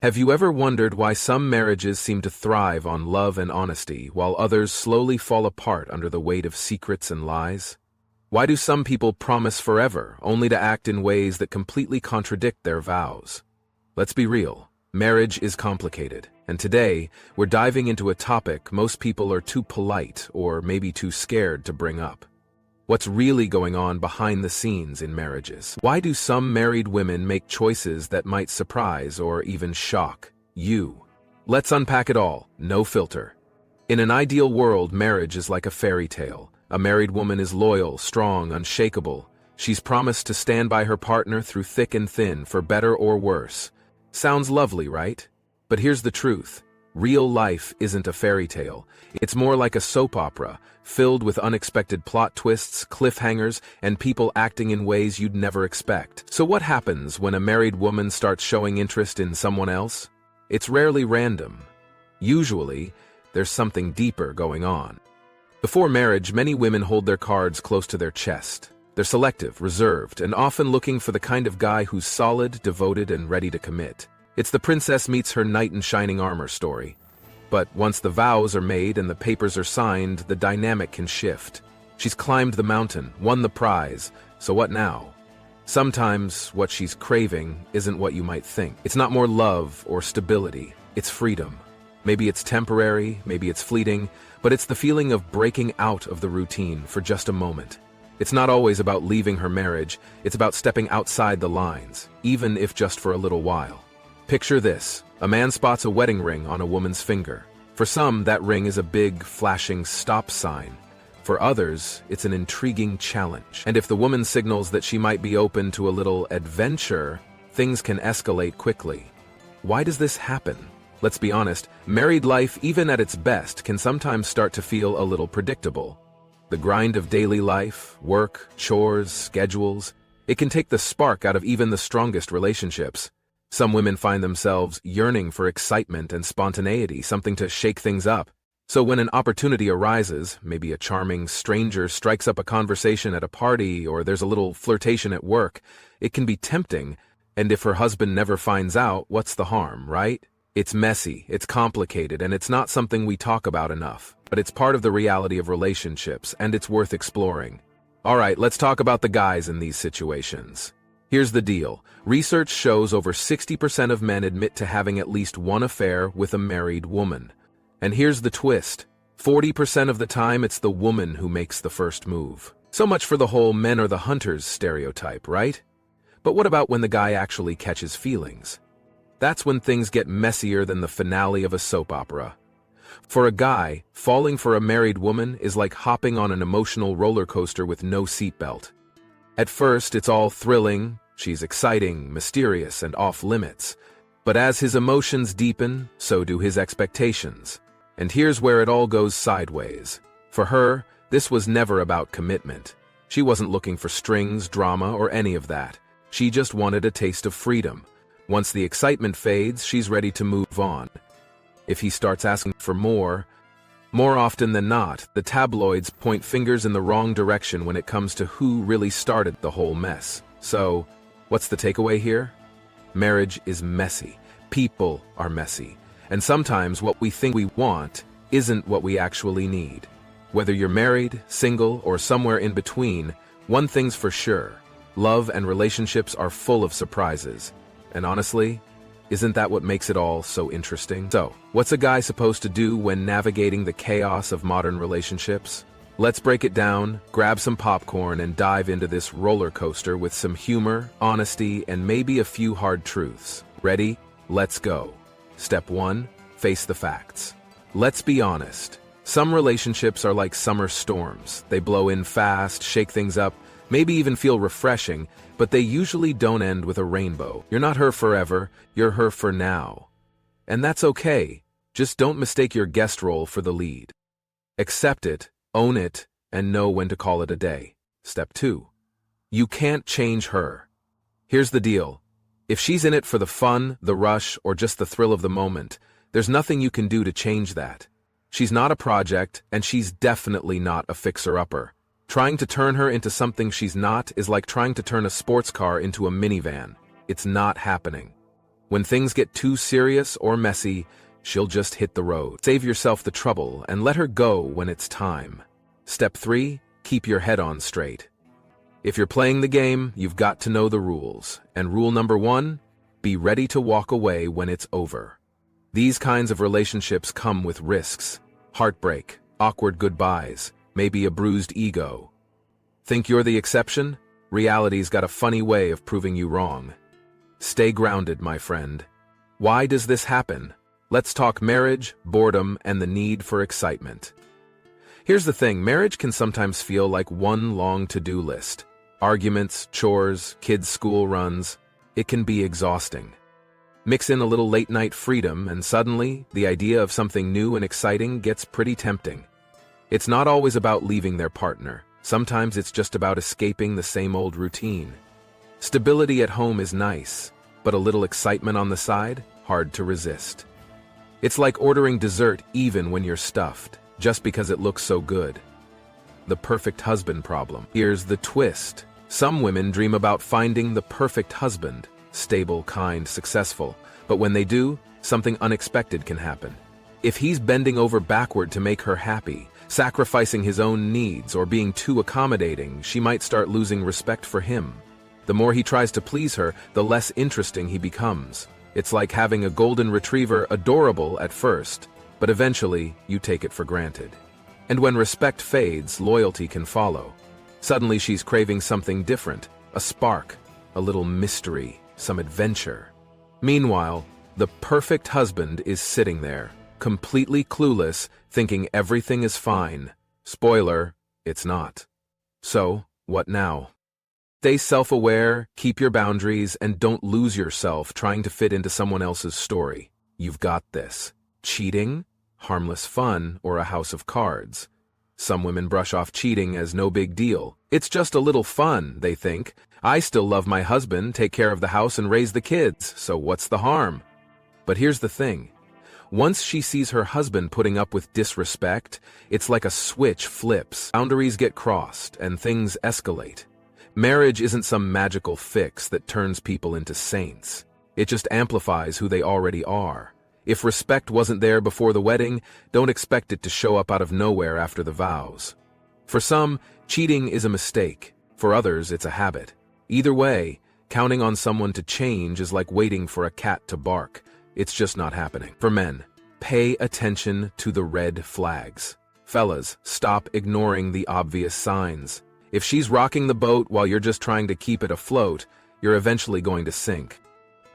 Have you ever wondered why some marriages seem to thrive on love and honesty, while others slowly fall apart under the weight of secrets and lies? Why do some people promise forever, only to act in ways that completely contradict their vows? Let's be real. Marriage is complicated, and today, we're diving into a topic most people are too polite or maybe too scared to bring up. What's really going on behind the scenes in marriages? Why do some married women make choices that might surprise or even shock you? Let's unpack it all, no filter. In an ideal world, marriage is like a fairy tale. A married woman is loyal, strong, unshakable. She's promised to stand by her partner through thick and thin, for better or worse. Sounds lovely, right? But here's the truth. Real life isn't a fairy tale. It's more like a soap opera, filled with unexpected plot twists, cliffhangers, and people acting in ways you'd never expect. So what happens when a married woman starts showing interest in someone else? It's rarely random. Usually, there's something deeper going on. Before marriage, many women hold their cards close to their chest. They're selective, reserved, and often looking for the kind of guy who's solid, devoted, and ready to commit. It's the princess meets her knight in shining armor story. But once the vows are made and the papers are signed, the dynamic can shift. She's climbed the mountain, won the prize, so what now? Sometimes what she's craving isn't what you might think. It's not more love or stability, it's freedom. Maybe it's temporary, maybe it's fleeting, but it's the feeling of breaking out of the routine for just a moment. It's not always about leaving her marriage, it's about stepping outside the lines, even if just for a little while. Picture this. A man spots a wedding ring on a woman's finger. For some, that ring is a big, flashing stop sign. For others, it's an intriguing challenge. And if the woman signals that she might be open to a little adventure, things can escalate quickly. Why does this happen? Let's be honest, married life, even at its best, can sometimes start to feel a little predictable. The grind of daily life, work, chores, schedules, it can take the spark out of even the strongest relationships. Some women find themselves yearning for excitement and spontaneity, something to shake things up. So when an opportunity arises, maybe a charming stranger strikes up a conversation at a party or there's a little flirtation at work, it can be tempting, and if her husband never finds out, what's the harm, right? It's messy, it's complicated, and it's not something we talk about enough, but it's part of the reality of relationships, and it's worth exploring. Alright, let's talk about the guys in these situations. Here's the deal. Research shows over 60% of men admit to having at least one affair with a married woman. And here's the twist. 40% of the time, it's the woman who makes the first move. So much for the whole men are the hunters stereotype, right? But what about when the guy actually catches feelings? That's when things get messier than the finale of a soap opera. For a guy, falling for a married woman is like hopping on an emotional roller coaster with no seatbelt. At first, it's all thrilling, she's exciting, mysterious, and off-limits. But as his emotions deepen, so do his expectations. And here's where it all goes sideways. For her, this was never about commitment. She wasn't looking for strings, drama, or any of that. She just wanted a taste of freedom. Once the excitement fades, she's ready to move on. If he starts asking for more often than not, the tabloids point fingers in the wrong direction when it comes to who really started the whole mess. So, what's the takeaway here? Marriage is messy. People are messy. And sometimes what we think we want isn't what we actually need. Whether you're married, single, or somewhere in between, one thing's for sure. Love and relationships are full of surprises. And honestly, isn't that what makes it all so interesting? So, what's a guy supposed to do when navigating the chaos of modern relationships? Let's break it down, grab some popcorn, and dive into this roller coaster with some humor, honesty, and maybe a few hard truths. Ready? Let's go. Step 1. Face the facts. Let's be honest. Some relationships are like summer storms. They blow in fast, shake things up, maybe even feel refreshing, but they usually don't end with a rainbow. You're not her forever, you're her for now. And that's okay. Just don't mistake your guest role for the lead. Accept it, own it, and know when to call it a day. Step 2. You can't change her. Here's the deal. If she's in it for the fun, the rush, or just the thrill of the moment, there's nothing you can do to change that. She's not a project, and she's definitely not a fixer-upper. Trying to turn her into something she's not is like trying to turn a sports car into a minivan. It's not happening. When things get too serious or messy, she'll just hit the road. Save yourself the trouble and let her go when it's time. Step 3. Keep your head on straight. If you're playing the game, you've got to know the rules. And rule number 1, be ready to walk away when it's over. These kinds of relationships come with risks, heartbreak, awkward goodbyes, maybe a bruised ego. Think you're the exception? Reality's got a funny way of proving you wrong. Stay grounded, my friend. Why does this happen? Let's talk marriage, boredom, and the need for excitement. Here's the thing, marriage can sometimes feel like one long to-do list. Arguments, chores, kids' school runs. It can be exhausting. Mix in a little late-night freedom, and suddenly, the idea of something new and exciting gets pretty tempting. It's not always about leaving their partner. Sometimes it's just about escaping the same old routine. Stability at home is nice, but a little excitement on the side, hard to resist. It's like ordering dessert even when you're stuffed, just because it looks so good. The perfect husband problem. Here's the twist. Some women dream about finding the perfect husband, stable, kind, successful, but when they do, something unexpected can happen. If he's bending over backward to make her happy, sacrificing his own needs, or being too accommodating, she might start losing respect for him. The more he tries to please her, the less interesting he becomes. It's like having a golden retriever, adorable at first, but eventually you take it for granted. And when respect fades, loyalty can follow. Suddenly she's craving something different, a spark, a little mystery, some adventure. Meanwhile, the perfect husband is sitting there, completely clueless, thinking everything is fine. Spoiler, it's not. So, what now? Stay self-aware, keep your boundaries, and don't lose yourself trying to fit into someone else's story. You've got this. Cheating? Harmless fun, or a house of cards. Some women brush off cheating as no big deal. It's just a little fun, they think. I still love my husband, take care of the house, and raise the kids, so what's the harm? But here's the thing. Once she sees her husband putting up with disrespect, it's like a switch flips. Boundaries get crossed, and things escalate. Marriage isn't some magical fix that turns people into saints. It just amplifies who they already are. If respect wasn't there before the wedding, don't expect it to show up out of nowhere after the vows. For some, cheating is a mistake. For others, it's a habit. Either way, counting on someone to change is like waiting for a cat to bark. It's just not happening. For men, pay attention to the red flags. Fellas, stop ignoring the obvious signs. If she's rocking the boat while you're just trying to keep it afloat, you're eventually going to sink.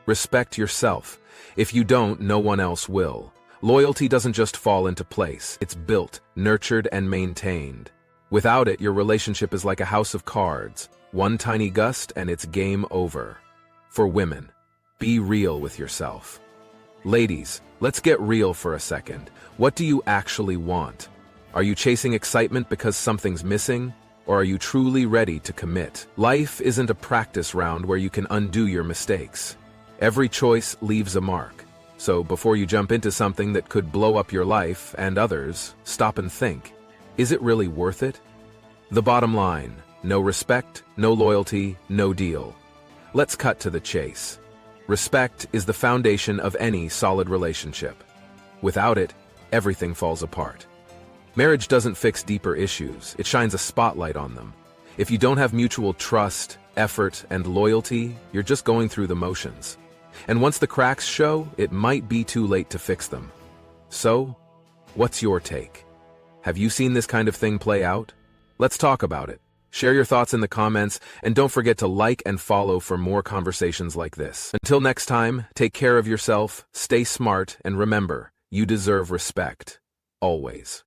Respect yourself. If you don't, no one else will. Loyalty doesn't just fall into place. It's built, nurtured, and maintained. Without it, your relationship is like a house of cards. One tiny gust and it's game over. For women, be real with yourself. Ladies, let's get real for a second. What do you actually want? Are you chasing excitement because something's missing? Or are you truly ready to commit? Life isn't a practice round where you can undo your mistakes. Every choice leaves a mark. So before you jump into something that could blow up your life and others, stop and think. Is it really worth it? The bottom line, no respect, no loyalty, no deal. Let's cut to the chase. Respect is the foundation of any solid relationship. Without it, everything falls apart. Marriage doesn't fix deeper issues, it shines a spotlight on them. If you don't have mutual trust, effort, and loyalty, you're just going through the motions. And once the cracks show, it might be too late to fix them. So, what's your take? Have you seen this kind of thing play out? Let's talk about it. Share your thoughts in the comments, and don't forget to like and follow for more conversations like this. Until next time, take care of yourself, stay smart, and remember, you deserve respect. Always.